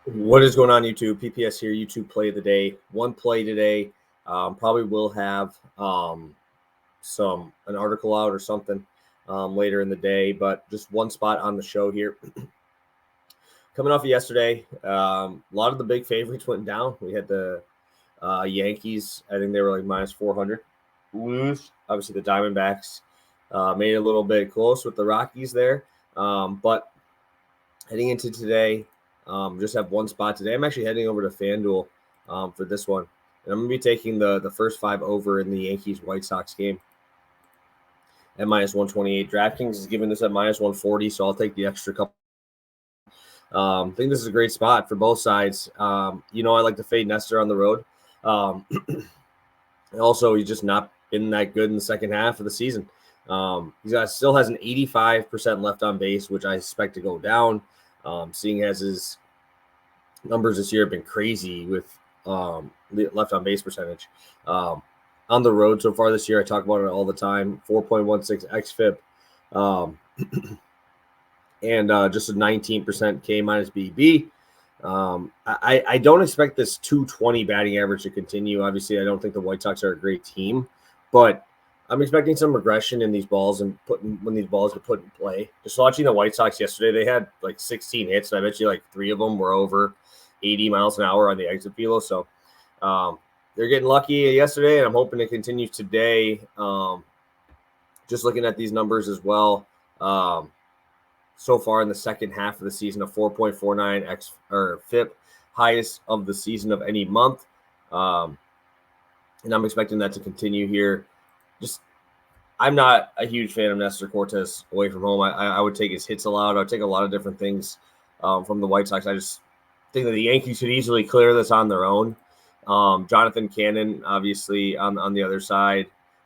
What is going on, YouTube? PPS here, YouTube play of the day. One play today. Probably will have an article out or something later in the day, but just one spot on the show here. Coming off of yesterday, a lot of the big favorites went down. We had the Yankees. I think they were like minus 400. Lose. Obviously, the Diamondbacks made it a little bit close with the Rockies there. But heading into today, just have one spot today. I'm actually heading over to FanDuel for this one. And I'm going to be taking the first 5 over in the Yankees-White Sox game at minus 128. DraftKings is giving this at minus 140, so I'll take the extra couple. I think this is a great spot for both sides. I like to fade Nestor on the road. Also, he's just not been that good in the second half of the season. Still has an 85% left on base, which I expect to go down. Seeing as his numbers this year have been crazy with left on base percentage. On the road so far this year, I talk about it all the time, 4.16 xFIP, and just a 19% K minus BB. I don't expect this 220 batting average to continue. Obviously, I don't think the White Sox are a great team, but I'm expecting some regression in these balls and when these balls are put in play. Just watching the White Sox yesterday, they had like 16 hits, and I bet you like 3 of them were over 80 miles an hour on the exit velo. So they're getting lucky yesterday, and I'm hoping it continues today. Just looking at these numbers as well, so far in the second half of the season, a 4.49 FIP, highest of the season of any month, and I'm expecting that to continue here. I'm not a huge fan of Nestor Cortes away from home. I would take his hits allowed. I would take a lot of different things from the White Sox. I just think that the Yankees could easily clear this on their own. Jonathan Cannon, obviously, on the other side,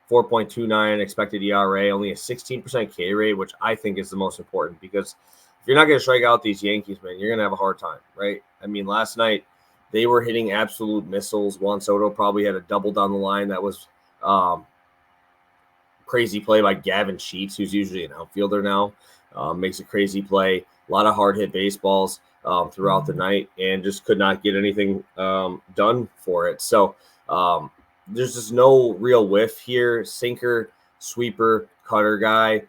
4.29 expected ERA, only a 16% K rate, which I think is the most important, because if you're not going to strike out these Yankees, man, you're going to have a hard time, right? I mean, last night they were hitting absolute missiles. Juan Soto probably had a double down the line that was crazy play by Gavin Sheets, who's usually an outfielder now, makes a crazy play. A lot of hard hit baseballs throughout the night, and just could not get anything done for it. So there's just no real whiff here. Sinker, sweeper, cutter guy.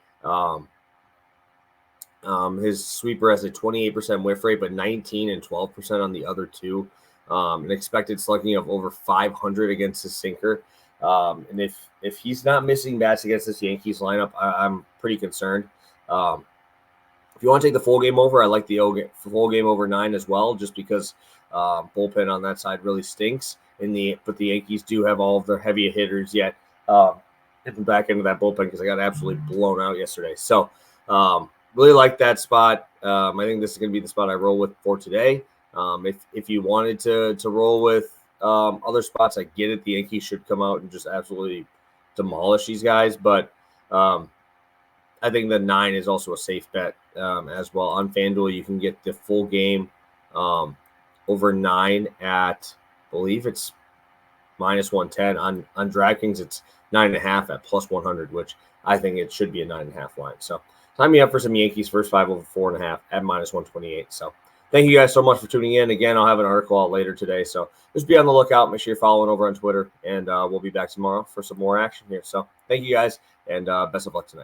His sweeper has a 28% whiff rate, but 19 and 12% on the other two. An expected slugging of over 500 against his sinker. And if he's not missing bats against this Yankees lineup, I'm pretty concerned. If you want to take the full game over, I like the full game over 9 as well, just because bullpen on that side really stinks. But the Yankees do have all of their heavy hitters yet hit the back end of that bullpen, because I got absolutely blown out yesterday. So really like that spot. I think this is going to be the spot I roll with for today. If you wanted to roll with other spots, I get it. The Yankees should come out and just absolutely demolish these guys, but I think the 9 is also a safe bet as well. On FanDuel, you can get the full game over 9 at, I believe it's minus 110. On DraftKings, it's 9.5 at plus 100, which I think it should be a 9.5 line. So sign me up for some Yankees first 5 over 4.5 at minus 128. So thank you guys so much for tuning in. Again, I'll have an article out later today, so just be on the lookout. Make sure you're following over on Twitter, and we'll be back tomorrow for some more action here. So thank you guys, and best of luck tonight.